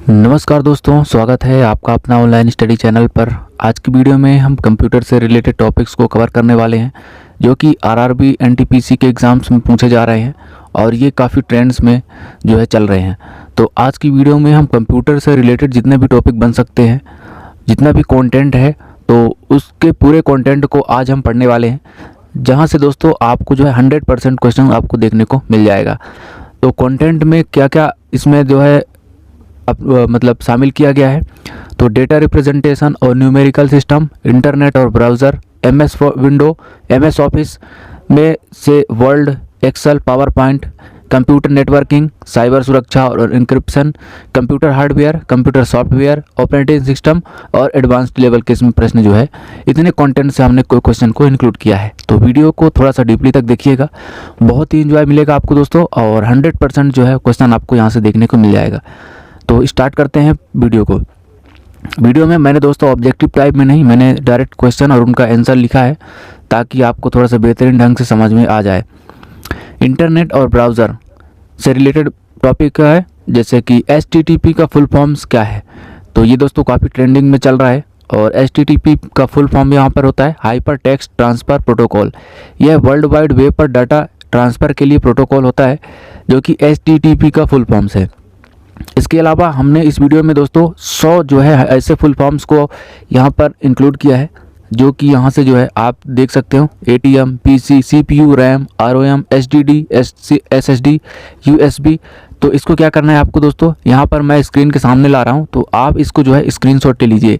नमस्कार दोस्तों, स्वागत है आपका अपना ऑनलाइन स्टडी चैनल पर। आज की वीडियो में हम कंप्यूटर से रिलेटेड टॉपिक्स को कवर करने वाले हैं जो कि आरआरबी एनटीपीसी के एग्ज़ाम्स में पूछे जा रहे हैं और ये काफ़ी ट्रेंड्स में जो है चल रहे हैं। तो आज की वीडियो में हम कंप्यूटर से रिलेटेड जितने भी टॉपिक बन सकते हैं, जितना भी कंटेंट है, तो उसके पूरे कंटेंट को आज हम पढ़ने वाले हैं, जहाँ से दोस्तों आपको जो है 100% क्वेश्चन आपको देखने को मिल जाएगा। तो कंटेंट में क्या क्या इसमें जो है मतलब शामिल किया गया है, तो डेटा रिप्रेजेंटेशन और न्यूमेरिकल सिस्टम, इंटरनेट और browser, MS window, MS Office में से Word, Excel, PowerPoint, computer networking, cyber सुरक्षा और encryption, computer hardware, computer software, operating system और एडवांस्ड लेवल के इसमें प्रश्न जो है, इतने कंटेंट से हमने कोई क्वेश्चन को इंक्लूड किया है। तो वीडियो को थोड़ा सा डीपली तक देखिएगा, बहुत ही इंजॉय मिलेगा आपको दोस्तों, और 100% जो है क्वेश्चन आपको यहाँ से देखने को मिल जाएगा। तो स्टार्ट करते हैं वीडियो को। वीडियो में मैंने दोस्तों ऑब्जेक्टिव टाइप में नहीं, मैंने डायरेक्ट क्वेश्चन और उनका आंसर लिखा है ताकि आपको थोड़ा सा बेहतरीन ढंग से समझ में आ जाए। इंटरनेट और ब्राउज़र से रिलेटेड टॉपिक है, जैसे कि HTTP का फुल फॉर्म्स क्या है। तो ये दोस्तों काफ़ी ट्रेंडिंग में चल रहा है, और HTTP का फुल फॉर्म यहाँ पर होता है हाइपर टेक्स्ट ट्रांसफ़र प्रोटोकॉल। यह वर्ल्ड वाइड वेब पर डाटा ट्रांसफ़र के लिए प्रोटोकॉल होता है, जो कि HTTP का फुल फॉर्म्स है। इसके अलावा हमने इस वीडियो में दोस्तों 100 जो है ऐसे फुल फॉर्म्स को यहाँ पर इंक्लूड किया है, जो कि यहाँ से जो है आप देख सकते हो। ATM, PC, CPU, RAM, ROM, HDD, SSD, USB। तो इसको क्या करना है आपको दोस्तों, यहाँ पर मैं स्क्रीन के सामने ला रहा हूँ, तो आप इसको जो है स्क्रीनशॉट ले लीजिए,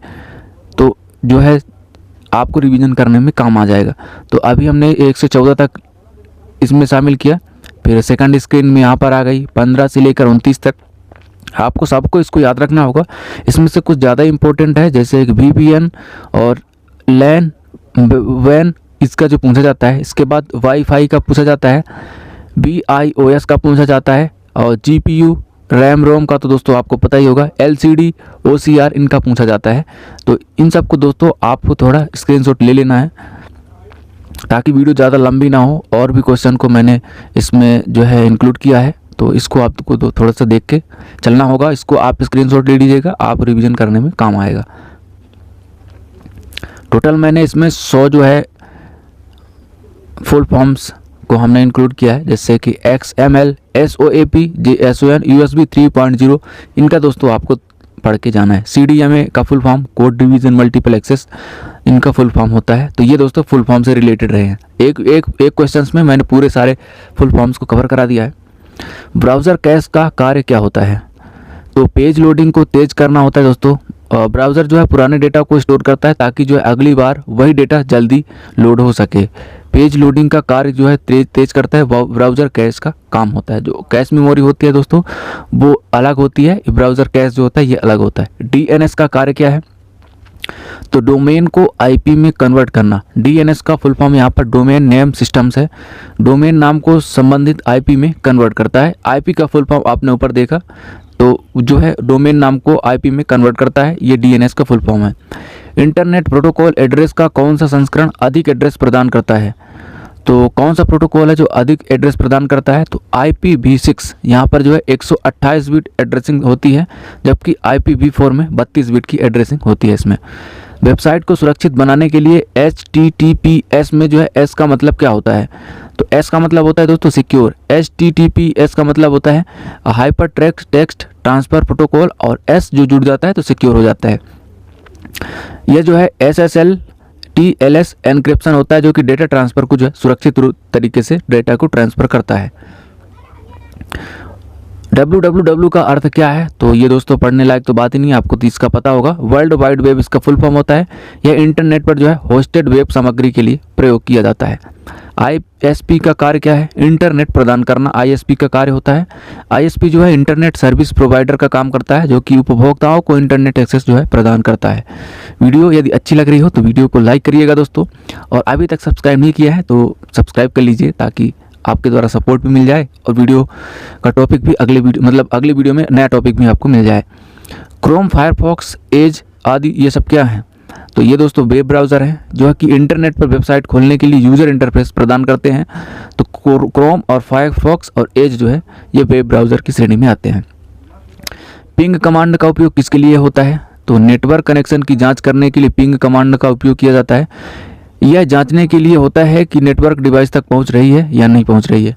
तो जो है आपको रिवीजन करने में काम आ जाएगा। तो अभी हमने 1 से 14 तक इसमें शामिल किया, फिर सेकंड स्क्रीन में यहाँ पर आ गई 15 से लेकर 29 तक। आपको सबको इसको याद रखना होगा। इसमें से कुछ ज़्यादा इंपॉर्टेंट है, जैसे एक VPN और LAN WAN, इसका जो पूछा जाता है। इसके बाद वाईफाई का पूछा जाता है, BIOS का पूछा जाता है, और GPU, RAM ROM का तो दोस्तों आपको पता ही होगा, LCD OCR इनका पूछा जाता है। तो इन सब को दोस्तों आपको थोड़ा स्क्रीनशॉट ले लेना है ताकि वीडियो ज़्यादा लंबी ना हो। और भी क्वेश्चन को मैंने इसमें जो है इंक्लूड किया है, तो इसको आपको थोड़ा सा देख के चलना होगा। इसको आप स्क्रीनशॉट ले लीजिएगा, आप रिवीजन करने में काम आएगा। टोटल मैंने इसमें 100 जो है फुल फॉर्म्स को हमने इंक्लूड किया है, जैसे कि XML, SOAP, JSON, USB 3.0, इनका दोस्तों आपको पढ़ के जाना है। CDMA का full form code division multiple access, इनका फुल फॉर्म होता है। तो ये दोस्तों फुल फॉर्म से रिलेटेड रहे हैं। एक क्वेश्चंस में मैंने पूरे सारे फुल फॉर्म्स को कवर करा दिया है। ब्राउज़र कैश का कार्य क्या होता है, तो पेज लोडिंग को तेज करना होता है दोस्तों। ब्राउज़र जो है पुराने डेटा को स्टोर करता है ताकि जो है अगली बार वही डेटा जल्दी लोड हो सके। पेज लोडिंग का कार्य जो है तेज करता है, ब्राउज़र कैश का काम होता है। जो कैश मेमोरी होती है दोस्तों वो अलग होती है, ब्राउज़र कैश जो होता है ये अलग होता है। DNS का कार्य क्या है, तो डोमेन को IP में कन्वर्ट करना। DNS का फुल फॉर्म यहाँ पर डोमेन नेम सिस्टम्स है, डोमेन नाम को संबंधित IP में कन्वर्ट करता है। IP का फुल फॉर्म आपने ऊपर देखा, तो जो है डोमेन नाम को IP में कन्वर्ट करता है, ये DNS का फुल फॉर्म है। इंटरनेट प्रोटोकॉल एड्रेस का कौन सा संस्करण अधिक एड्रेस प्रदान करता है, तो कौन सा प्रोटोकॉल है जो अधिक एड्रेस प्रदान करता है, तो IPv6 यहाँ पर जो है 128 बिट एड्रेसिंग होती है, जबकि IPv4 में 32 बिट की एड्रेसिंग होती है। इसमें वेबसाइट को सुरक्षित बनाने के लिए HTTPS में जो है S का मतलब क्या होता है, तो S का मतलब होता है दोस्तों सिक्योर। HTTPS का मतलब होता है हाइपर टेक्स्ट ट्रांसफ़र प्रोटोकॉल, और S जो जुड़ जाता है तो सिक्योर हो जाता है। यह जो है SSL TLS एनक्रिप्शन होता है, जो कि डेटा ट्रांसफ़र को जो है सुरक्षित तरीके से डेटा को ट्रांसफ़र करता है। www का अर्थ क्या है, तो ये दोस्तों पढ़ने लायक तो बात ही नहीं है, आपको तो इसका पता होगा। वर्ल्ड वाइड वेब इसका फुल फॉर्म होता है। यह इंटरनेट पर जो है होस्टेड वेब सामग्री के लिए प्रयोग किया जाता है। ISP का कार्य क्या है, इंटरनेट प्रदान करना ISP का कार्य होता है। ISP जो है इंटरनेट सर्विस प्रोवाइडर का काम करता है, जो कि उपभोक्ताओं को इंटरनेट एक्सेस जो है प्रदान करता है। वीडियो यदि अच्छी लग रही हो तो वीडियो को लाइक करिएगा दोस्तों, और अभी तक सब्सक्राइब नहीं किया है तो सब्सक्राइब कर लीजिए ताकि आपके द्वारा सपोर्ट भी मिल जाए, और वीडियो का टॉपिक भी अगले वीडियो में नया टॉपिक भी आपको मिल जाए। क्रोम, फायरफॉक्स, एज आदि ये सब क्या हैं, तो ये दोस्तों वेब ब्राउज़र हैं जो है कि इंटरनेट पर वेबसाइट खोलने के लिए यूज़र इंटरफेस प्रदान करते हैं। तो क्रोम और फायरफॉक्स और एज जो है ये वेब ब्राउज़र की श्रेणी में आते हैं। पिंग कमांड का उपयोग किसके लिए होता है? तो नेटवर्क कनेक्शन की जांच करने के लिए पिंग कमांड का उपयोग किया जाता है। यह जांचने के लिए होता है कि नेटवर्क डिवाइस तक पहुंच रही है या नहीं पहुंच रही है।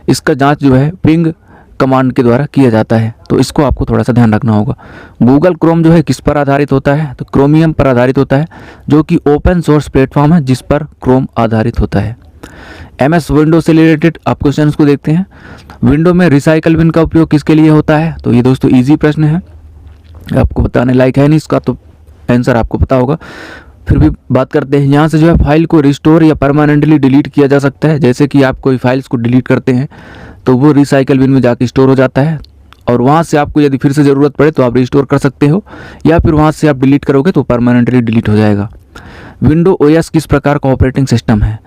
इसका जांच जो है पिंग कमांड के द्वारा किया जाता है, तो इसको आपको थोड़ा सा ध्यान रखना होगा। गूगल क्रोम जो है किस पर आधारित होता है? तो क्रोमियम पर आधारित होता है, जो कि ओपन सोर्स प्लेटफॉर्म है जिस पर क्रोम आधारित होता है। MS विंडो से रिलेटेड आप क्वेश्चन को देखते हैं। विंडो में रिसाइकल बिन का उपयोग किसके लिए होता है? तो ये दोस्तों इजी प्रश्न है, आपको बताने लायक है नहीं, इसका तो आंसर आपको पता होगा, फिर भी बात करते हैं। यहाँ से जो है फाइल को रिस्टोर या परमानेंटली डिलीट किया जा सकता है। जैसे कि आप कोई फाइल्स को डिलीट करते हैं तो वो रिसाइकल बिन में जाके स्टोर हो जाता है, और वहाँ से आपको यदि फिर से ज़रूरत पड़े तो आप रिस्टोर कर सकते हो, या फिर वहाँ से आप डिलीट करोगे तो परमानेंटली डिलीट हो जाएगा। विंडो OS किस प्रकार का ऑपरेटिंग सिस्टम है?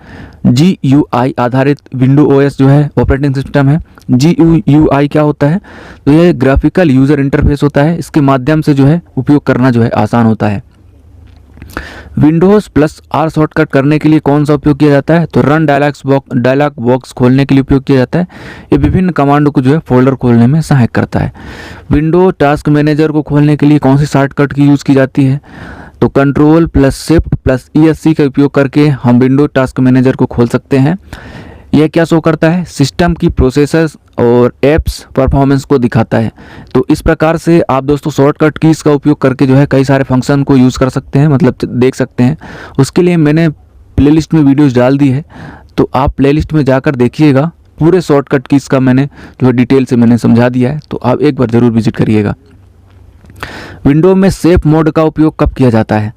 GUI आधारित विंडो OS जो है ऑपरेटिंग सिस्टम है। GUI क्या होता है? तो यह ग्राफिकल यूज़र इंटरफेस होता है, इसके माध्यम से जो है उपयोग करना जो है आसान होता है। विंडोज़ +R शॉर्टकट करने के लिए कौन सा उपयोग किया जाता है? तो रन डायलॉग बॉक्स खोलने के लिए उपयोग किया जाता है। ये विभिन्न कमांडों को जो है फोल्डर खोलने में सहायक करता है। विंडो टास्क मैनेजर को खोलने के लिए कौन सी शॉर्टकट की यूज़ की जाती है? तो Ctrl+Shift+ESC का उपयोग करके हम विंडो टास्क मैनेजर को खोल सकते हैं। यह क्या शो करता है? सिस्टम की प्रोसेसर्स और एप्स परफॉर्मेंस को दिखाता है। तो इस प्रकार से आप दोस्तों शॉर्टकट कीज़ का उपयोग करके जो है कई सारे फंक्शन को यूज़ कर सकते हैं, मतलब देख सकते हैं। उसके लिए मैंने प्लेलिस्ट में वीडियोस डाल दी है, तो आप प्लेलिस्ट में जाकर देखिएगा। पूरे शॉर्टकट कीज़ का मैंने जो है डिटेल से मैंने समझा दिया है, तो आप एक बार ज़रूर विजिट करिएगा। विंडो में सेफ मोड का उपयोग कब किया जाता है?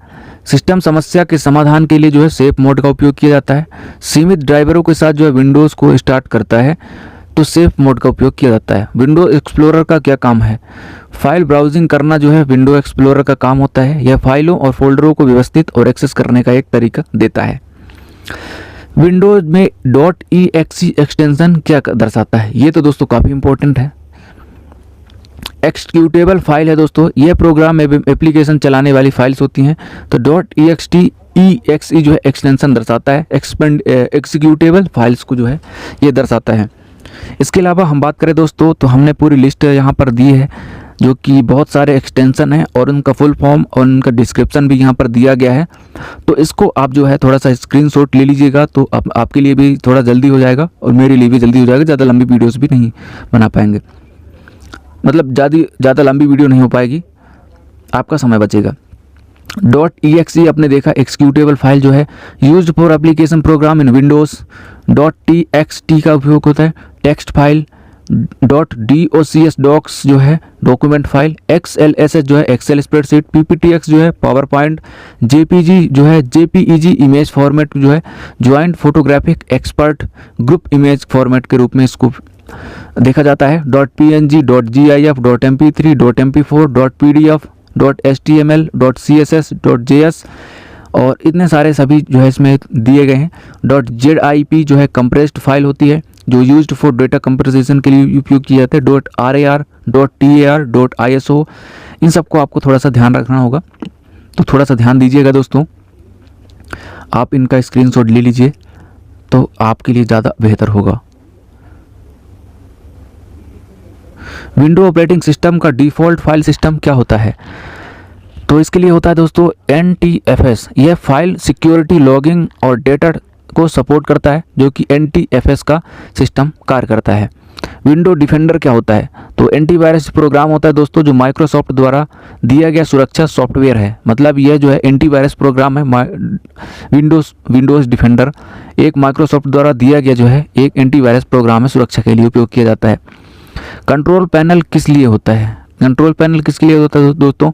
सिस्टम समस्या के समाधान के लिए जो है सेफ मोड का उपयोग किया जाता है। सीमित ड्राइवरों के साथ जो है विंडोज़ को स्टार्ट करता है तो सेफ मोड का उपयोग किया जाता है। विंडो एक्सप्लोरर का क्या काम है? फाइल ब्राउजिंग करना जो है विंडो एक्सप्लोरर का काम होता है। यह फाइलों और फोल्डरों को व्यवस्थित और एक्सेस करने का एक तरीका देता है। विंडोज में .exe एक्सटेंशन क्या दर्शाता है? ये तो दोस्तों काफ़ी इंपॉर्टेंट है। एक्सिक्यूटेबल फाइल है दोस्तों, ये प्रोग्राम एप्लीकेशन चलाने वाली फाइल्स होती हैं। तो .exe जो है एक्सटेंशन दर्शाता है, एक्सिक्यूटेबल फाइल्स को जो है ये दर्शाता है। इसके अलावा हम बात करें दोस्तों तो हमने पूरी लिस्ट यहाँ पर दी है, जो कि बहुत सारे एक्सटेंशन हैं और उनका फुल फॉर्म और उनका डिस्क्रिप्शन भी यहाँ पर दिया गया है। तो इसको आप जो है थोड़ा सा स्क्रीनशॉट ले लीजिएगा, तो आपके लिए भी थोड़ा जल्दी हो जाएगा और मेरे लिए भी जल्दी हो जाएगा। ज़्यादा लंबी वीडियोस भी नहीं बना पाएंगे, मतलब ज़्यादा लंबी वीडियो नहीं हो पाएगी, आपका समय बचेगा। .exe आपने देखा एक्सिक्यूटेबल फाइल जो है used for application program in Windows. .txt का उपयोग होता है टेक्स्ट फाइल। .docs डॉक्स जो है डॉक्यूमेंट फाइल। XLSS जो है एक्सेल स्प्रेडशीट। PPTX जो है पावर पॉइंट। JPG जो है JPEG इमेज फॉर्मेट जो है joint photographic expert group image format के रूप में इसको देखा जाता है। .png .gif .mp3 .mp4 .pdf .html .css .js और इतने सारे सभी जो है इसमें दिए गए हैं। .zip जो है कंप्रेस्ड फाइल होती है जो यूज्ड फॉर डेटा कंप्रेशन के लिए उपयोग किया जाता है। .rar .tar .iso इन सबको आपको थोड़ा सा ध्यान रखना होगा, तो थोड़ा सा ध्यान दीजिएगा दोस्तों। आप इनका स्क्रीनशॉट ले लीजिए तो आपके लिए ज़्यादा बेहतर होगा। विंडो ऑपरेटिंग सिस्टम का डिफ़ॉल्ट फाइल सिस्टम क्या होता है? तो इसके लिए होता है दोस्तों NTFS। यह फाइल सिक्योरिटी लॉगिंग और डेटा को सपोर्ट करता है, जो कि NTFS का सिस्टम कार्य करता है। विंडो डिफेंडर क्या होता है? तो एंटीवायरस प्रोग्राम होता है दोस्तों जो माइक्रोसॉफ्ट द्वारा दिया गया सुरक्षा सॉफ्टवेयर है। मतलब यह जो है एंटीवायरस प्रोग्राम है विंडोज़ डिफेंडर एक माइक्रोसॉफ्ट द्वारा दिया गया जो है एक एंटीवायरस प्रोग्राम है, सुरक्षा के लिए उपयोग किया जाता है। कंट्रोल पैनल किस लिए होता है? कंट्रोल पैनल किसके लिए होता है दोस्तों?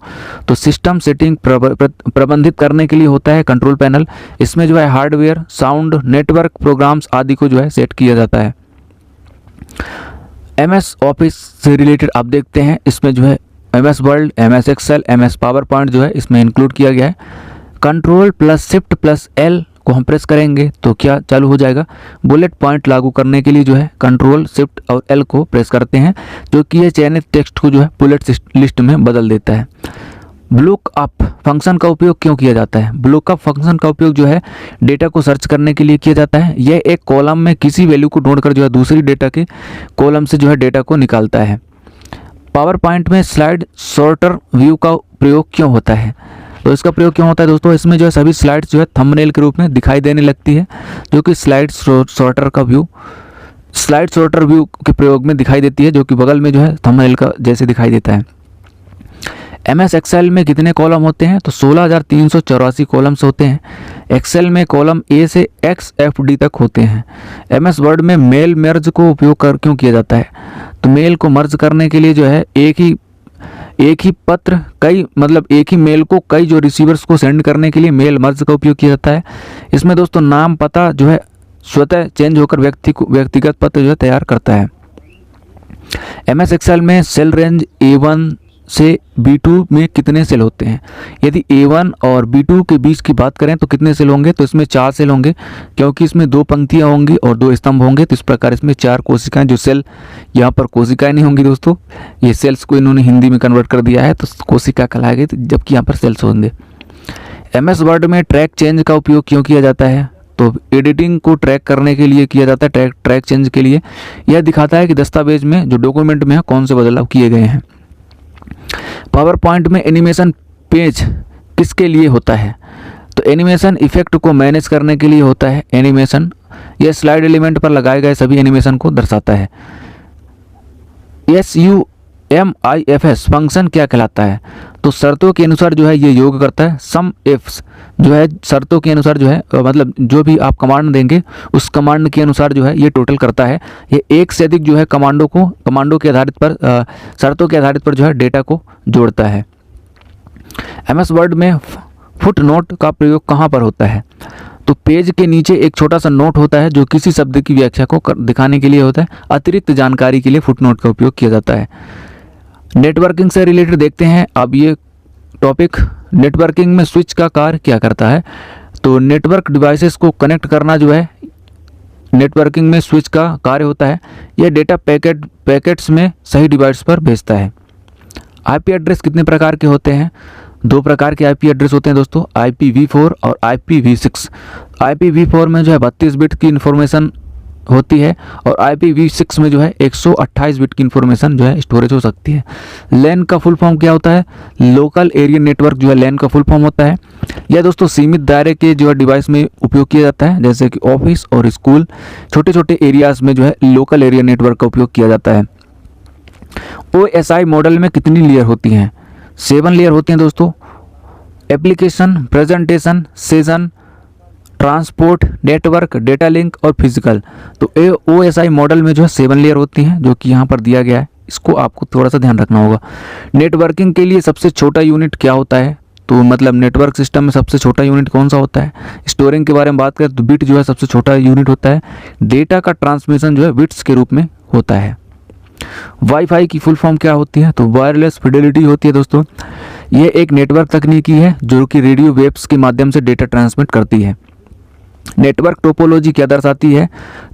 तो सिस्टम सेटिंग प्रबंधित करने के लिए होता है कंट्रोल पैनल। इसमें जो है हार्डवेयर, साउंड, नेटवर्क प्रोग्राम्स आदि को जो है सेट किया जाता है। MS ऑफिस से रिलेटेड आप देखते हैं, इसमें जो है MS Word, MS Excel, MS PowerPoint जो है इसमें इंक्लूड किया गया है। Ctrl+Shift+L को हम प्रेस करेंगे तो क्या चालू हो जाएगा? बुलेट पॉइंट लागू करने के लिए जो है Ctrl Shift और L को प्रेस करते हैं, जो कि ये चयनित टेक्स्ट को जो है बुलेट लिस्ट में बदल देता है। लुकअप फंक्शन का उपयोग क्यों किया जाता है? लुकअप फंक्शन का उपयोग जो है डेटा को सर्च करने के लिए किया जाता है। यह एक कॉलम में किसी वैल्यू को ढूंढकर जो है दूसरी डेटा के कॉलम से जो है डेटा को निकालता है। पावर पॉइंट में स्लाइड सॉर्टर व्यू का प्रयोग क्यों होता है? तो इसका प्रयोग क्यों होता है दोस्तों, इसमें जो है सभी स्लाइड्स जो है थंबनेल के रूप में दिखाई देने लगती है, जो कि स्लाइड सॉर्टर व्यू के प्रयोग में दिखाई देती है, जो कि बगल में जो है थंबनेल का जैसे दिखाई देता है। MS एक्सेल में कितने कॉलम होते हैं? तो 16,384 कॉलम्स होते हैं। एक्सेल में कॉलम A से XFD तक होते हैं। MS वर्ड में मेल मर्ज को उपयोग क्यों किया जाता है? तो मेल को मर्ज करने के लिए जो है एक ही पत्र एक ही मेल को कई जो रिसीवर्स को सेंड करने के लिए मेल मर्ज का उपयोग किया जाता है। इसमें दोस्तों नाम पता जो है स्वतः चेंज होकर व्यक्तिगत पत्र जो है तैयार करता है। MS एक्सेल में सेल रेंज A1 से B2 में कितने सेल होते हैं? यदि A1 और B2 के बीच की बात करें तो कितने सेल होंगे? तो इसमें 4 सेल होंगे, क्योंकि इसमें 2 पंक्तियां होंगी और 2 स्तंभ होंगे। तो इस प्रकार इसमें 4 कोशिकाएं, जो सेल यहाँ पर कोशिकाएं नहीं होंगी दोस्तों, ये सेल्स को इन्होंने हिंदी में कन्वर्ट कर दिया है तो कोशिका कहलाएगी, जबकि यहाँ पर सेल्स होंगे। MS वर्ड में ट्रैक चेंज का उपयोग क्यों किया जाता है? तो एडिटिंग को ट्रैक करने के लिए किया जाता है, ट्रैक चेंज के लिए। यह दिखाता है कि दस्तावेज में जो डॉक्यूमेंट में है कौन से बदलाव किए गए हैं। पावर पॉइंट में एनिमेशन पेज किसके लिए होता है? तो एनिमेशन इफेक्ट को मैनेज करने के लिए होता है। एनिमेशन यह स्लाइड एलिमेंट पर लगाए गए सभी एनिमेशन को दर्शाता है। SUMIFS फंक्शन क्या कहलाता है? तो शर्तों के अनुसार जो है ये योग करता है। सम इफ्स जो है शर्तों के अनुसार जो है मतलब जो भी आप कमांड देंगे उस कमांड के अनुसार जो है ये टोटल करता है। ये एक से अधिक जो है कमांडों के आधारित पर शर्तों के आधारित पर जो है डेटा को जोड़ता है। MS वर्ड में फुट नोट का प्रयोग कहाँ पर होता है? तो पेज के नीचे एक छोटा सा नोट होता है जो किसी शब्द की व्याख्या को दिखाने के लिए होता है। अतिरिक्त जानकारी के लिए फुट नोट का उपयोग किया जाता है। नेटवर्किंग से रिलेटेड देखते हैं अब ये टॉपिक। नेटवर्किंग में स्विच का कार्य क्या करता है? तो नेटवर्क डिवाइसेस को कनेक्ट करना जो है नेटवर्किंग में स्विच का कार्य होता है। यह डेटा पैकेट्स में सही डिवाइस पर भेजता है। IP एड्रेस कितने प्रकार के होते हैं? 2 प्रकार के IP एड्रेस होते हैं दोस्तों, IPv4 और IPv6। IPv4 में जो है 32 बिट की इन्फॉर्मेशन होती है और IPv6 में जो है 128 बिट की इन्फॉर्मेशन जो है स्टोरेज हो सकती है। LAN का फुल फॉर्म क्या होता है? लोकल एरिया नेटवर्क जो है LAN का फुल फॉर्म होता है। यह दोस्तों सीमित दायरे के जो है डिवाइस में उपयोग किया जाता है, जैसे कि ऑफिस और स्कूल, छोटे छोटे एरियाज में जो है लोकल एरिया नेटवर्क का उपयोग किया जाता है। OSI मॉडल में कितनी लेयर होती हैं? 7 लेयर होती हैं दोस्तों। Application, presentation, session, transport, network, data link और फिजिकल। तो OSI मॉडल में जो है 7 लेयर होती हैं, जो कि यहाँ पर दिया गया है। इसको आपको थोड़ा सा ध्यान रखना होगा। नेटवर्किंग के लिए सबसे छोटा यूनिट क्या होता है? तो मतलब नेटवर्क सिस्टम में सबसे छोटा यूनिट कौन सा होता है? स्टोरिंग के बारे में बात करें तो बिट जो है सबसे छोटा यूनिट होता है। डेटा का ट्रांसमिशन जो है बिट्स के रूप में होता है। वाईफाई की फुल फॉर्म क्या होती है? तो वायरलेस फिडेलिटी होती है दोस्तों। यह एक नेटवर्क तकनीकी है जो कि रेडियो वेव्स के माध्यम से डेटा ट्रांसमिट करती है। नेटवर्क टोपोलॉजी क्या दर्शाती है?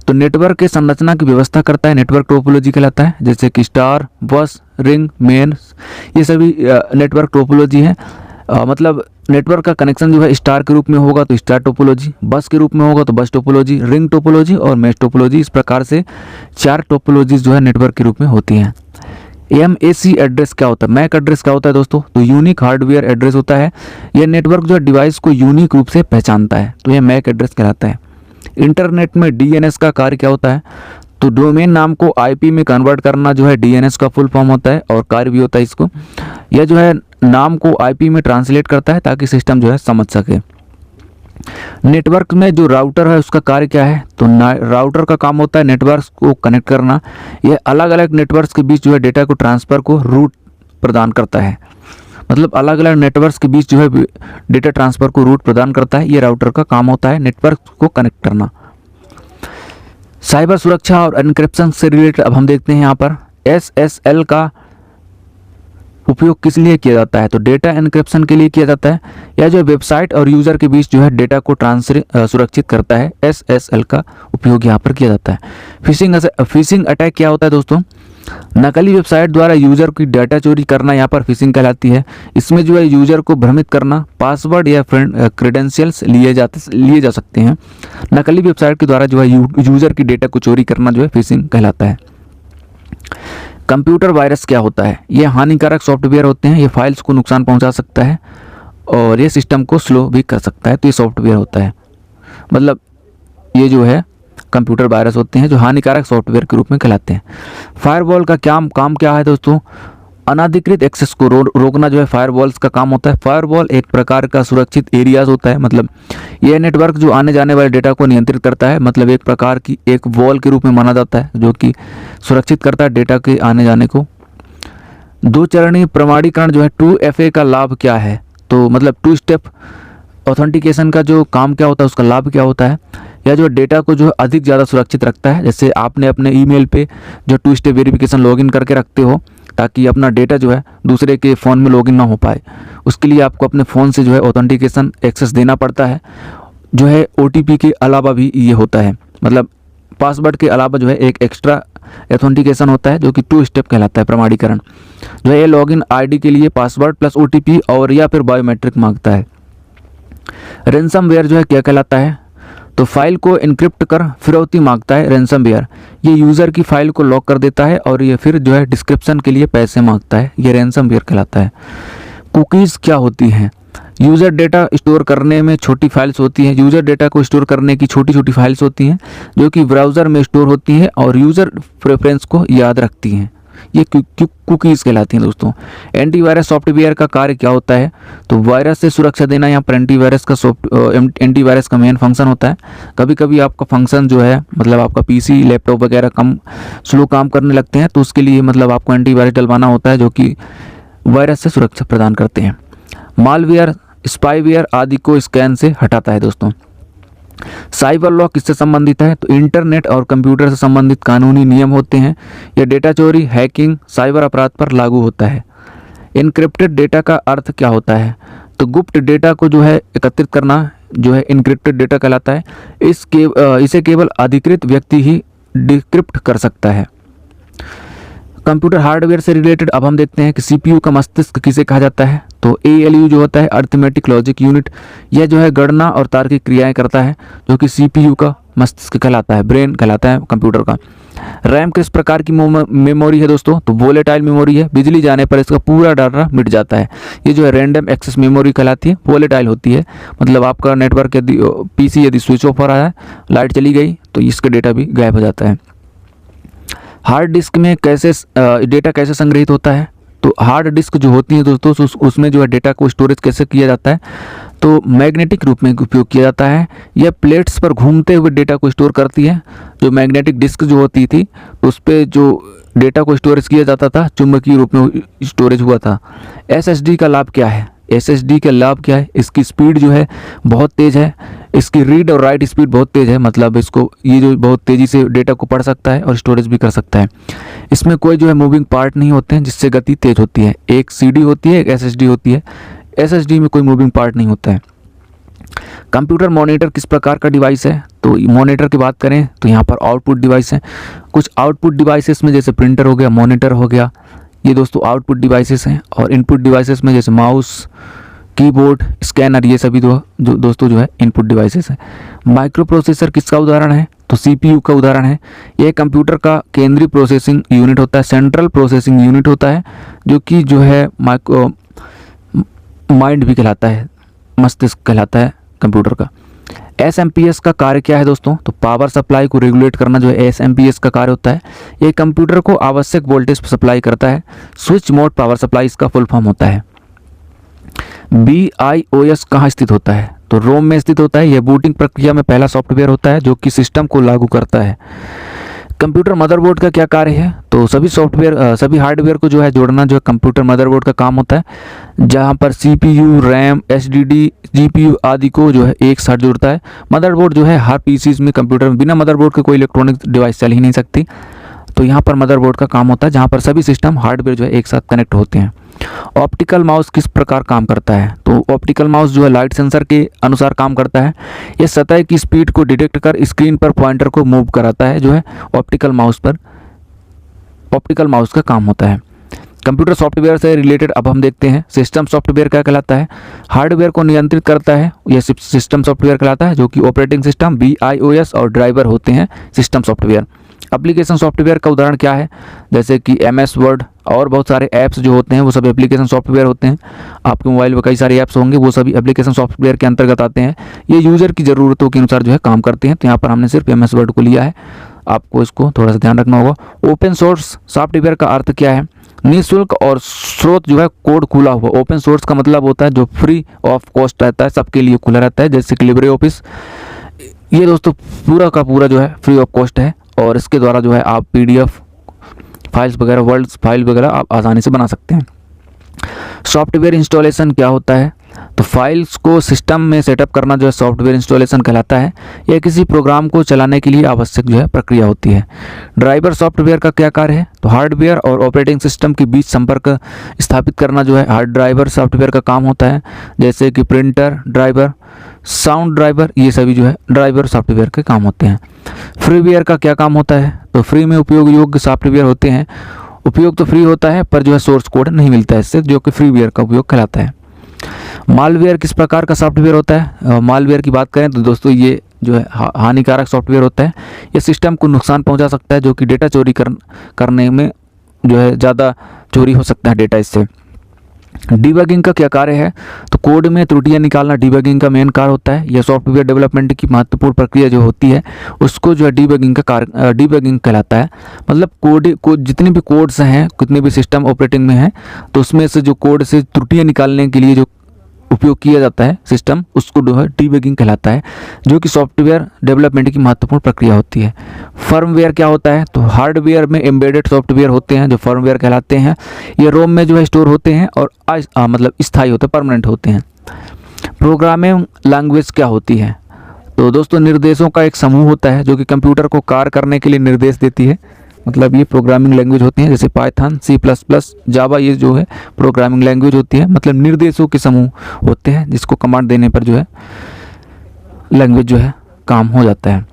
तो नेटवर्क के संरचना की व्यवस्था करता है, नेटवर्क टोपोलॉजी कहलाता है, जैसे कि स्टार, बस, रिंग, मेन, ये सभी नेटवर्क टोपोलॉजी है। मतलब नेटवर्क का कनेक्शन जो है स्टार के रूप में होगा तो स्टार टोपोलॉजी, बस के रूप में होगा तो बस टोपोलॉजी, रिंग टोपोलॉजी और मैश टोपोलॉजी। इस प्रकार से 4 टोपोलॉजीज जो है नेटवर्क के रूप में होती हैं। MAC एड्रेस क्या होता है? मैक एड्रेस क्या होता है दोस्तों? तो यूनिक हार्डवेयर एड्रेस होता है। यह नेटवर्क जो है डिवाइस को यूनिक रूप से पहचानता है, तो यह मैक एड्रेस कहलाता है। इंटरनेट में DNS का कार्य क्या होता है? तो डोमेन नाम को IP में कन्वर्ट करना जो है DNS का फुल फॉर्म होता है और कार्य भी होता है इसको। यह जो है नाम को IP में ट्रांसलेट करता है ताकि सिस्टम जो है समझ सके। नेटवर्क में जो राउटर है उसका कार्य क्या है? तो राउटर का काम होता है नेटवर्क को कनेक्ट करना। यह अलग अलग नेटवर्क्स के बीच जो है डेटा को ट्रांसफ़र को रूट प्रदान करता है। मतलब अलग अलग नेटवर्क्स के बीच जो है डेटा ट्रांसफ़र को रूट प्रदान करता है। ये राउटर का काम होता है नेटवर्क को कनेक्ट करना। साइबर सुरक्षा और एन्क्रिप्शन से रिलेटेड अब हम देखते हैं यहाँ पर SSL का उपयोग किस लिए किया जाता है? तो डेटा एन्क्रिप्शन के लिए किया जाता है। यह जो वेबसाइट और यूज़र के बीच जो है डेटा को सुरक्षित करता है। SSL का उपयोग यहाँ पर किया जाता है। फिशिंग अटैक क्या होता है दोस्तों? नकली वेबसाइट द्वारा यूज़र की डाटा चोरी करना यहाँ पर फिशिंग कहलाती है। इसमें जो है यूज़र को भ्रमित करना, पासवर्ड या क्रेडेंशियल्स लिए जा सकते हैं। नकली वेबसाइट के द्वारा जो है यूज़र की डेटा को चोरी करना जो है फिशिंग कहलाता है। कंप्यूटर वायरस क्या होता है? ये हानिकारक सॉफ्टवेयर होते हैं, ये फाइल्स को नुकसान पहुंचा सकता है और ये सिस्टम को स्लो भी कर सकता है। तो ये सॉफ्टवेयर होता है, मतलब ये जो है कंप्यूटर वायरस होते हैं जो हानिकारक सॉफ्टवेयर के रूप में कहलाते हैं। फायरवॉल का काम क्या है दोस्तों? अनाधिकृत एक्सेस को रोकना जो है फायरवॉल्स का काम होता है। फायरवॉल एक प्रकार का सुरक्षित एरियाज होता है, मतलब यह नेटवर्क जो आने जाने वाले डेटा को नियंत्रित करता है, मतलब एक प्रकार की एक वॉल के रूप में माना जाता है जो कि सुरक्षित करता है डेटा के आने जाने को। दो चरणीय प्रमाणीकरण जो है 2FA का लाभ क्या है? तो मतलब 2 स्टेप ऑथेंटिकेशन का जो काम क्या होता है, उसका लाभ क्या होता है? या जो डेटा को जो है अधिक ज़्यादा सुरक्षित रखता है। जैसे आपने अपने ईमेल पे जो 2 स्टेप वेरिफिकेशन लॉगिन करके रखते हो ताकि अपना डेटा जो है दूसरे के फ़ोन में लॉगिन ना हो पाए, उसके लिए आपको अपने फ़ोन से जो है ऑथेंटिकेशन एक्सेस देना पड़ता है। जो है OTP के अलावा भी ये होता है, मतलब पासवर्ड के अलावा जो है एक एक्स्ट्रा ऑथेंटिकेशन होता है जो कि 2 स्टेप कहलाता है प्रमाणीकरण। जो है ये लॉगिन ID के लिए पासवर्ड प्लस OTP और या फिर बायोमेट्रिक मांगता है। रैंसमवेयर जो है क्या कहलाता है? तो फाइल को इनक्रिप्ट कर फिरौती मांगता है रैंसमवेयर। ये यूज़र की फाइल को लॉक कर देता है और ये फिर जो है डिस्क्रिप्शन के लिए पैसे मांगता है, ये रैंसमवेयर कहलाता है। कुकीज़ क्या होती हैं? यूज़र डेटा स्टोर करने में छोटी फाइल्स होती हैं। यूज़र डेटा को स्टोर करने की छोटी छोटी फाइल्स होती हैं जो कि ब्राउज़र में स्टोर होती हैं और यूज़र प्रेफरेंस को याद रखती हैं, ये कुकीज़ कहलाती हैं दोस्तों। एंटीवायरस सॉफ्टवेयर का कार्य क्या होता है? तो वायरस से सुरक्षा देना यहाँ पर एंटीवायरस का मेन फंक्शन होता है। कभी कभी आपका फंक्शन जो है, मतलब आपका PC लैपटॉप वगैरह कम स्लो काम करने लगते हैं, तो उसके लिए मतलब आपको एंटीवायरस डलवाना होता है जो कि वायरस से सुरक्षा प्रदान करते हैं। मालवेयर, स्पाईवेयर आदि को स्कैन से हटाता है दोस्तों। साइबर लॉ किससे संबंधित है? तो इंटरनेट और कंप्यूटर से संबंधित कानूनी नियम होते हैं। यह डेटा चोरी, हैकिंग, साइबर अपराध पर लागू होता है। इनक्रिप्टेड डेटा का अर्थ क्या होता है? तो गुप्त डेटा को जो है एकत्रित करना जो है इनक्रिप्टेड डेटा कहलाता है। इसे केवल अधिकृत व्यक्ति ही डिक्रिप्ट कर सकता है। कंप्यूटर हार्डवेयर से रिलेटेड अब हम देखते हैं कि CPU का मस्तिष्क किसे कहा जाता है? तो ALU जो होता है अर्थमेटिक लॉजिक यूनिट, यह जो है गणना और तार्किक क्रियाएं करता है जो कि CPU का मस्तिष्क कहलाता है, ब्रेन कहलाता है कंप्यूटर का। रैम किस प्रकार की मेमोरी है दोस्तों? तो वोलेटाइल मेमोरी है। बिजली जाने पर इसका पूरा डाटा मिट जाता है। ये जो है रैंडम एक्सेस मेमोरी कहलाती है, वोलेटाइल होती है, मतलब आपका नेटवर्क यदि PC यदि स्विच ऑफ हो रहा है, लाइट चली गई तो इसका डेटा भी गायब हो जाता है। हार्ड डिस्क में कैसे डेटा कैसे संग्रहित होता है? तो हार्ड डिस्क जो होती है दोस्तों, उसमें जो है डेटा को स्टोरेज कैसे किया जाता है? तो मैग्नेटिक रूप में उपयोग किया जाता है। यह प्लेट्स पर घूमते हुए डेटा को स्टोर करती है। जो मैग्नेटिक डिस्क जो होती थी उस पर जो डेटा को स्टोरेज किया जाता था, चुंबकीय रूप में स्टोरेज हुआ था। SSD का लाभ क्या है? SSD का लाभ क्या है? इसकी स्पीड जो है बहुत तेज़ है। इसकी रीड और राइट स्पीड बहुत तेज़ है, मतलब इसको ये जो बहुत तेज़ी से डेटा को पढ़ सकता है और स्टोरेज भी कर सकता है। इसमें कोई जो है मूविंग पार्ट नहीं होते हैं जिससे गति तेज़ होती है। एक CD होती है, एक SSD होती है। SSD में कोई मूविंग पार्ट नहीं होता है। कंप्यूटर मॉनिटर किस प्रकार का डिवाइस है? तो मॉनिटर की बात करें तो यहाँ पर आउटपुट डिवाइस है। कुछ आउटपुट डिवाइसेस में जैसे प्रिंटर हो गया, मॉनिटर हो गया, ये दोस्तों आउटपुट डिवाइसेस हैं। और इनपुट डिवाइसेस में जैसे माउस, कीबोर्ड, स्कैनर, ये सभी दोस्तों जो है इनपुट डिवाइसेस हैं। माइक्रो प्रोसेसर किसका उदाहरण है? तो CPU का उदाहरण है। यह कंप्यूटर का केंद्रीय प्रोसेसिंग यूनिट होता है, सेंट्रल प्रोसेसिंग यूनिट होता है, जो कि जो है माइंड भी कहलाता है, मस्तिष्क कहलाता है कंप्यूटर का। SMPS का कार्य क्या है दोस्तों? तो पावर सप्लाई को रेगुलेट करना जो है SMPS का कार्य होता है। ये कंप्यूटर को आवश्यक वोल्टेज सप्लाई करता है। स्विच मोड पावर सप्लाई इसका फुल फॉर्म होता है। BIOS कहाँ स्थित होता है? तो रोम में स्थित होता है। यह बूटिंग प्रक्रिया में पहला सॉफ्टवेयर होता है जो कि सिस्टम को लागू करता है। कंप्यूटर मदरबोर्ड का क्या कार्य है? तो सभी हार्डवेयर को जो है जोड़ना जो है कंप्यूटर मदरबोर्ड का काम होता है, जहां पर CPU, रैम, SSD, GPU आदि को जो है एक साथ जोड़ता है। मदरबोर्ड जो है हर PCs में, कंप्यूटर में बिना मदरबोर्ड के कोई इलेक्ट्रॉनिक डिवाइस चल ही नहीं सकती। तो यहाँ पर मदरबोर्ड का काम होता है जहाँ पर सभी सिस्टम हार्डवेयर जो है एक साथ कनेक्ट होते हैं। ऑप्टिकल माउस किस प्रकार काम करता है? तो ऑप्टिकल माउस जो है लाइट सेंसर के अनुसार काम करता है। यह सतह की स्पीड को डिटेक्ट कर स्क्रीन पर पॉइंटर को मूव कराता है, जो है ऑप्टिकल माउस का काम होता है। कंप्यूटर सॉफ्टवेयर से रिलेटेड अब हम देखते हैं सिस्टम सॉफ्टवेयर क्या कहलाता है। हार्डवेयर को नियंत्रित करता है, यह सिस्टम सॉफ्टवेयर कहलाता है, जो कि ऑपरेटिंग सिस्टम, BIOS और ड्राइवर होते हैं सिस्टम सॉफ्टवेयर। एप्लीकेशन सॉफ्टवेयर का उदाहरण क्या है, जैसे कि MS वर्ड और बहुत सारे ऐप्स जो होते हैं वो सब एप्लीकेशन सॉफ्टवेयर होते हैं। आपके मोबाइल में कई सारे ऐप्स होंगे, वो सभी एप्लीकेशन सॉफ्टवेयर के अंतर्गत आते हैं। ये यूज़र की ज़रूरतों के अनुसार जो है काम करते हैं। तो यहाँ पर हमने सिर्फ MS वर्ड को लिया है, आपको इसको थोड़ा सा ध्यान रखना होगा। ओपन सोर्स सॉफ्टवेयर का अर्थ क्या है, निःशुल्क और स्रोत जो है कोड खुला हुआ। ओपन सोर्स का मतलब होता है जो फ्री ऑफ कॉस्ट रहता है, सबके लिए खुला रहता है, जैसे कि लिब्रे ऑफिस। ये दोस्तों पूरा का पूरा जो है फ्री ऑफ कॉस्ट है और इसके द्वारा जो है आप PDF फाइल्स वगैरह, वर्ड फाइल वगैरह आप आसानी से बना सकते हैं। सॉफ्टवेयर इंस्टॉलेशन क्या होता है, तो फाइल्स को सिस्टम में सेटअप करना जो है सॉफ्टवेयर इंस्टॉलेशन कहलाता है। यह किसी प्रोग्राम को चलाने के लिए आवश्यक जो है प्रक्रिया होती है। ड्राइवर सॉफ्टवेयर का क्या कार्य है, तो हार्डवेयर और ऑपरेटिंग सिस्टम के बीच संपर्क स्थापित करना जो है हार्ड ड्राइवर सॉफ्टवेयर का काम होता है, जैसे कि प्रिंटर ड्राइवर, साउंड ड्राइवर, ये सभी जो है ड्राइवर सॉफ्टवेयर के काम होते हैं। फ्रीवेयर का क्या काम होता है, तो फ्री में उपयोग योग्य सॉफ्टवेयर होते हैं। उपयोग तो फ्री होता है पर जो है सोर्स कोड नहीं मिलता है इससे, जो कि फ्रीवेयर का उपयोग कहलाता है। मालवेयर किस प्रकार का सॉफ्टवेयर होता है, मालवेयर की बात करें तो दोस्तों ये जो है हानिकारक सॉफ्टवेयर होता है। ये सिस्टम को नुकसान पहुंचा सकता है, जो कि डेटा चोरी करने में जो है ज़्यादा चोरी हो सकता है डेटा इससे। डीबगिंग का क्या कार्य है, तो कोड में त्रुटियां निकालना डीबगिंग का मेन कार्य होता है। यह सॉफ्टवेयर डेवलपमेंट की महत्वपूर्ण प्रक्रिया जो होती है उसको जो है डीबगिंग कहलाता है। मतलब कोड जितने भी कोड्स हैं, कितने भी सिस्टम ऑपरेटिंग में हैं, तो उसमें से जो कोड से त्रुटियां निकालने के लिए जो उपयोग किया जाता है सिस्टम, उसको जो है डीबगिंग कहलाता है, जो कि सॉफ्टवेयर डेवलपमेंट की महत्वपूर्ण प्रक्रिया होती है। फर्मवेयर क्या होता है, तो हार्डवेयर में एम्बेडेड सॉफ्टवेयर होते हैं जो फर्मवेयर कहलाते हैं। ये रोम में जो है स्टोर होते हैं और मतलब स्थायी होते हैं, परमानेंट होते हैं। प्रोग्रामिंग लैंग्वेज क्या होती है, तो दोस्तों निर्देशों का एक समूह होता है जो कि कंप्यूटर को कार्य करने के लिए निर्देश देती है। मतलब ये प्रोग्रामिंग लैंग्वेज होती हैं, जैसे पाइथन, C++, जावा, ये जो है प्रोग्रामिंग लैंग्वेज होती है। मतलब निर्देशों के समूह होते हैं जिसको कमांड देने पर जो है लैंग्वेज जो है काम हो जाता है।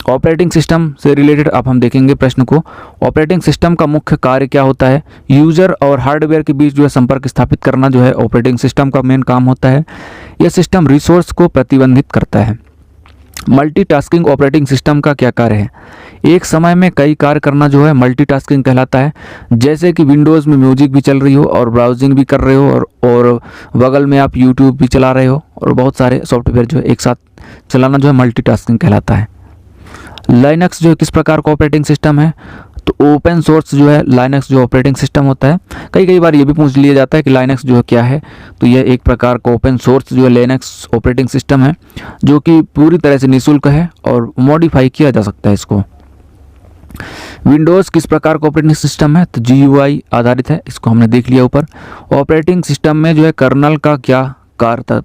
ऑपरेटिंग सिस्टम से रिलेटेड अब हम देखेंगे प्रश्न को। ऑपरेटिंग सिस्टम का मुख्य कार्य क्या होता है, यूज़र और हार्डवेयर के बीच जो है संपर्क स्थापित करना जो है ऑपरेटिंग सिस्टम का मेन काम होता है। यह सिस्टम रिसोर्स को प्रतिबंधित करता है। मल्टीटास्किंग ऑपरेटिंग सिस्टम का क्या कार्य है, एक समय में कई कार्य करना जो है मल्टीटास्किंग कहलाता है। जैसे कि विंडोज़ में म्यूजिक भी चल रही हो और ब्राउजिंग भी कर रहे हो और बगल में आप यूट्यूब भी चला रहे हो और बहुत सारे सॉफ्टवेयर जो है एक साथ चलाना जो है मल्टीटास्किंग कहलाता है। लाइनक्स जो है किस प्रकार का ऑपरेटिंग सिस्टम है, तो ओपन सोर्स जो है लाइनक्स जो ऑपरेटिंग सिस्टम होता है। कई बार ये भी पूछ लिया जाता है कि लाइनक्स जो है क्या है, तो यह एक प्रकार का ओपन सोर्स जो है लाइनक्स ऑपरेटिंग सिस्टम है, जो कि पूरी तरह से निःशुल्क है और मॉडिफाई किया जा सकता है इसको। विंडोज़ किस प्रकार का ऑपरेटिंग सिस्टम है, तो GUI आधारित है, इसको हमने देख लिया ऊपर। ऑपरेटिंग सिस्टम में जो है कर्नल का क्या कार्य,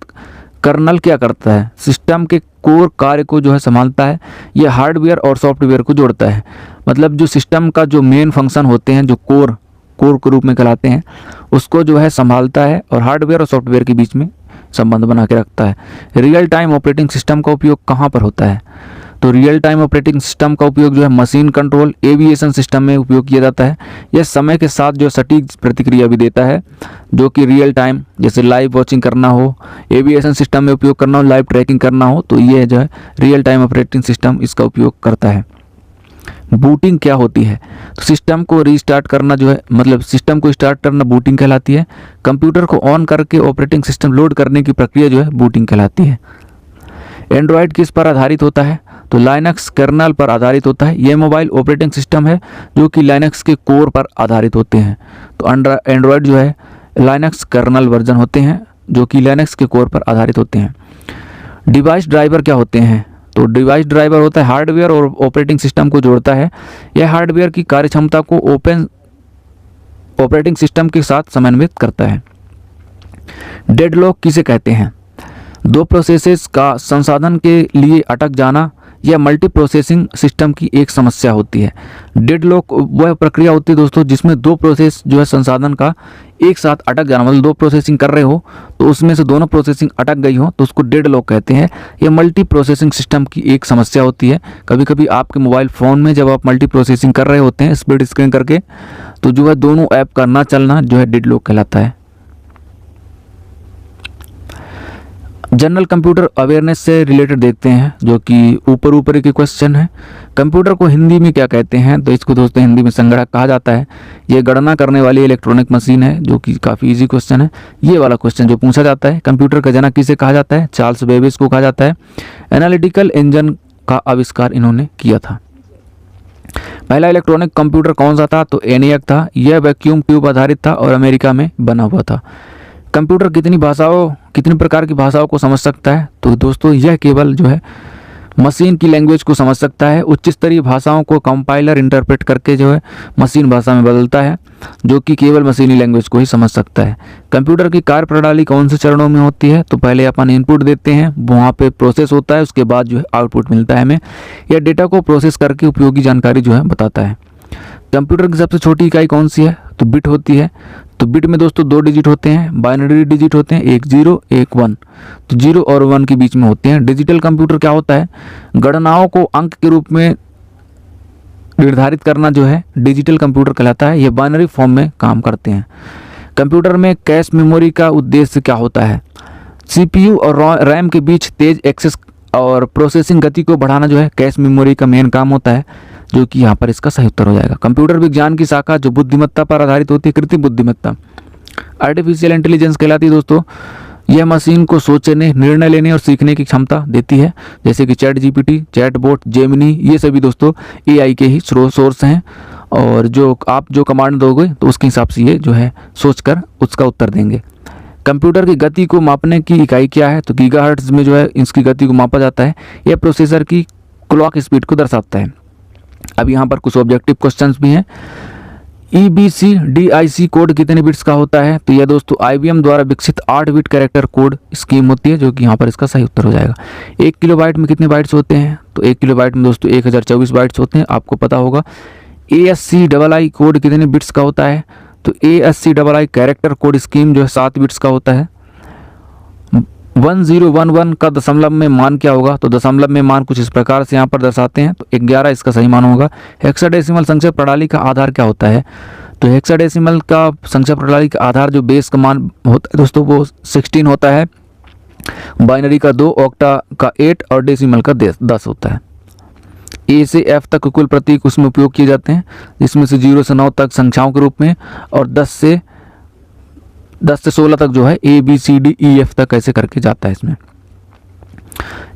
कर्नल क्या करता है, सिस्टम के कोर कार्य को जो है संभालता है। यह हार्डवेयर और सॉफ्टवेयर को जोड़ता है। मतलब जो सिस्टम का जो मेन फंक्शन होते हैं, जो कोर के रूप में कहलाते हैं, उसको जो है संभालता है और हार्डवेयर और सॉफ्टवेयर के बीच में संबंध बना के रखता है। रियल टाइम ऑपरेटिंग सिस्टम का उपयोग कहाँ पर होता है, तो रियल टाइम ऑपरेटिंग सिस्टम का उपयोग जो है मशीन कंट्रोल एविएशन सिस्टम में उपयोग किया जाता है। यह समय के साथ जो सटीक प्रतिक्रिया भी देता है, जो कि रियल टाइम, जैसे लाइव वॉचिंग करना हो, एविएशन सिस्टम में उपयोग करना हो, लाइव ट्रैकिंग करना हो, तो ये जो है रियल टाइम ऑपरेटिंग सिस्टम इसका उपयोग करता है। बूटिंग क्या होती है, तो सिस्टम को रीस्टार्ट करना जो है, मतलब सिस्टम को स्टार्ट करना बूटिंग कहलाती है। कंप्यूटर को ऑन करके ऑपरेटिंग सिस्टम लोड करने की प्रक्रिया जो है बूटिंग कहलाती है। एंड्रॉयड किस पर आधारित होता है, तो लाइनक्स कर्नल पर आधारित होता है। यह मोबाइल ऑपरेटिंग सिस्टम है जो कि लाइनक्स के कोर पर आधारित होते हैं। तो एंड्रॉयड जो है लाइनक्स कर्नल वर्जन होते हैं जो कि लाइनक्स के कोर पर आधारित होते हैं। डिवाइस ड्राइवर क्या होते हैं, तो डिवाइस ड्राइवर होता है हार्डवेयर और ऑपरेटिंग सिस्टम को जोड़ता है। यह हार्डवेयर की कार्यक्षमता को ओपन ऑपरेटिंग सिस्टम के साथ समन्वित करता है। डेडलॉक किसे कहते हैं, दो प्रोसेसेस का संसाधन के लिए अटक जाना यह मल्टी प्रोसेसिंग सिस्टम की एक समस्या होती है। डेडलॉक वह प्रक्रिया होती है दोस्तों जिसमें दो प्रोसेस जो है संसाधन का एक साथ अटक जाना, मतलब दो प्रोसेसिंग कर रहे हो तो उसमें से दोनों प्रोसेसिंग अटक गई हो तो उसको डेडलॉक कहते हैं। यह मल्टी प्रोसेसिंग सिस्टम की एक समस्या होती है। कभी कभी आपके मोबाइल फ़ोन में जब आप मल्टी प्रोसेसिंग कर रहे होते हैं स्प्लिट स्क्रीन करके, तो जो है दोनों ऐप का ना चलना जो है डेडलॉक कहलाता है। जनरल कंप्यूटर अवेयरनेस से रिलेटेड देखते हैं, जो कि ऊपर के क्वेश्चन है। कंप्यूटर को हिंदी में क्या कहते हैं? तो इसको दोस्तों हिंदी में संगणक कहा जाता है। ये गणना करने वाली इलेक्ट्रॉनिक मशीन है, जो कि काफ़ी इजी क्वेश्चन है। ये वाला क्वेश्चन जो पूछा जाता है, कंप्यूटर का जनक किसे कहा जाता है? चार्ल्स बेबेज को कहा जाता है। एनालिटिकल इंजन का आविष्कार इन्होंने किया था। पहला इलेक्ट्रॉनिक कंप्यूटर कौन सा था? तो एनियक था। यह वैक्यूम ट्यूब आधारित था और अमेरिका में बना हुआ था। कंप्यूटर कितनी प्रकार की भाषाओं को समझ सकता है? तो दोस्तों यह केवल जो है मशीन की लैंग्वेज को समझ सकता है। उच्च स्तरीय भाषाओं को कंपाइलर इंटरप्रेट करके जो है मशीन भाषा में बदलता है, जो कि केवल मशीनी लैंग्वेज को ही समझ सकता है। कंप्यूटर की कार्य प्रणाली कौन से चरणों में होती है? तो पहले अपन इनपुट देते हैं, वहाँ पे प्रोसेस होता है, उसके बाद जो है आउटपुट मिलता है हमें। यह डेटा को प्रोसेस करके उपयोगी जानकारी जो है बताता है। कंप्यूटर की सबसे छोटी इकाई कौन सी है? तो बिट होती है। तो बिट में दोस्तों 2 डिजिट होते हैं, बाइनरी डिजिट होते हैं, एक 0 एक 1। तो 0 और 1 के बीच में होते हैं। डिजिटल कंप्यूटर क्या होता है? गणनाओं को अंक के रूप में निर्धारित करना जो है डिजिटल कंप्यूटर कहलाता है। ये बाइनरी फॉर्म में काम करते हैं। कंप्यूटर में कैश मेमोरी का उद्देश्य क्या होता है? CPU और रैम के बीच तेज एक्सेस और प्रोसेसिंग गति को बढ़ाना जो है कैश मेमोरी का मेन काम होता है, जो कि यहाँ पर इसका सही उत्तर हो जाएगा। कंप्यूटर विज्ञान की शाखा जो बुद्धिमत्ता पर आधारित होती है, कृत्रिम बुद्धिमत्ता, आर्टिफिशियल इंटेलिजेंस कहलाती है दोस्तों। यह मशीन को सोचने, निर्णय लेने और सीखने की क्षमता देती है, जैसे कि चैट GPT, चैटबॉट, जेमिनी, ये सभी दोस्तों AI के ही सोर्स हैं। और जो आप जो कमांड दोगे तो उसके हिसाब से ये जो है सोचकर उसका उत्तर देंगे। कंप्यूटर की गति को मापने की इकाई क्या है? तो गीगाहर्ट्ज में जो है इसकी गति को मापा जाता है। यह प्रोसेसर की क्लॉक स्पीड को दर्शाता है। अब यहाँ पर कुछ ऑब्जेक्टिव क्वेश्चंस भी हैं। EBCDIC कोड कितने बिट्स का होता है? तो यह दोस्तों IBM द्वारा विकसित 8 बिट कैरेक्टर कोड स्कीम होती है, जो कि यहाँ पर इसका सही उत्तर हो जाएगा। 1 किलोबाइट में कितने बाइट्स होते हैं? तो 1 किलोबाइट में दोस्तों 1024 बाइट्स होते हैं, आपको पता होगा। ASCII कोड कितने बिट्स का होता है? तो ASCII कैरेक्टर कोड स्कीम जो है 7 बिट्स का होता है। 1011 का दशमलव में मान क्या होगा? तो दशमलव में मान कुछ इस प्रकार से यहाँ पर दर्शाते हैं, तो 11 इसका सही मान होगा। हेक्साडेसिमल संख्या प्रणाली का आधार क्या होता है? तो हेक्साडेसिमल का संख्या प्रणाली का आधार जो बेस का मान होता है दोस्तों वो 16 होता है, बाइनरी का 2, ऑक्टा का 8 और डेसिमल का 10 होता है। A से F तक कुल प्रतीक उसमें उपयोग किए जाते हैं, जिसमें से 0 से 9 तक संख्याओं के रूप में, और 10 से 16 तक जो है ABCDEF तक ऐसे करके जाता है इसमें।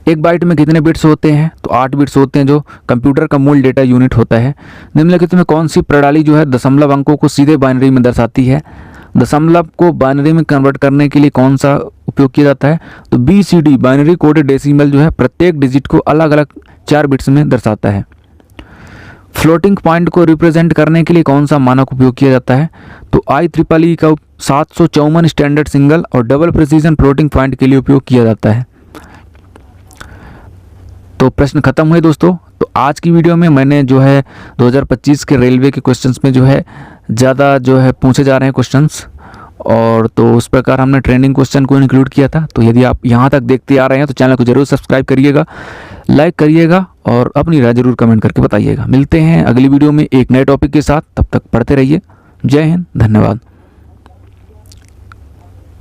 एक बाइट में कितने बिट्स होते हैं? तो 8 बिट्स होते हैं, जो कंप्यूटर का मूल डेटा यूनिट होता है। निम्नलिखित में कौन सी प्रणाली जो है दशमलव अंकों को सीधे बाइनरी में दर्शाती है? दशमलव को बाइनरी में कन्वर्ट करने के लिए कौन सा उपयोग किया जाता है? तो BCD बाइनरी कोडेड डेसिमल जो है प्रत्येक डिजिट को अलग अलग 4 बिट्स में दर्शाता है। फ्लोटिंग पॉइंट को रिप्रेजेंट करने के लिए कौन सा मानक उपयोग किया जाता है? तो IEEE का 754 स्टैंडर्ड सिंगल और डबल प्रिसीजन फ्लोटिंग पॉइंट के लिए उपयोग किया जाता है। तो प्रश्न खत्म हुए दोस्तों। तो आज की वीडियो में मैंने जो है 2025 के रेलवे के क्वेश्चंस में जो है ज़्यादा जो है पूछे जा रहे हैं क्वेश्चंस, और तो उस प्रकार हमने ट्रेंडिंग क्वेश्चन को इंक्लूड किया था। तो यदि आप यहाँ तक देखते आ रहे हैं तो चैनल को जरूर सब्सक्राइब करिएगा, लाइक करिएगा और अपनी राय जरूर कमेंट करके बताइएगा। मिलते हैं अगली वीडियो में एक नए टॉपिक के साथ, तब तक पढ़ते रहिए। जय हिंद, धन्यवाद।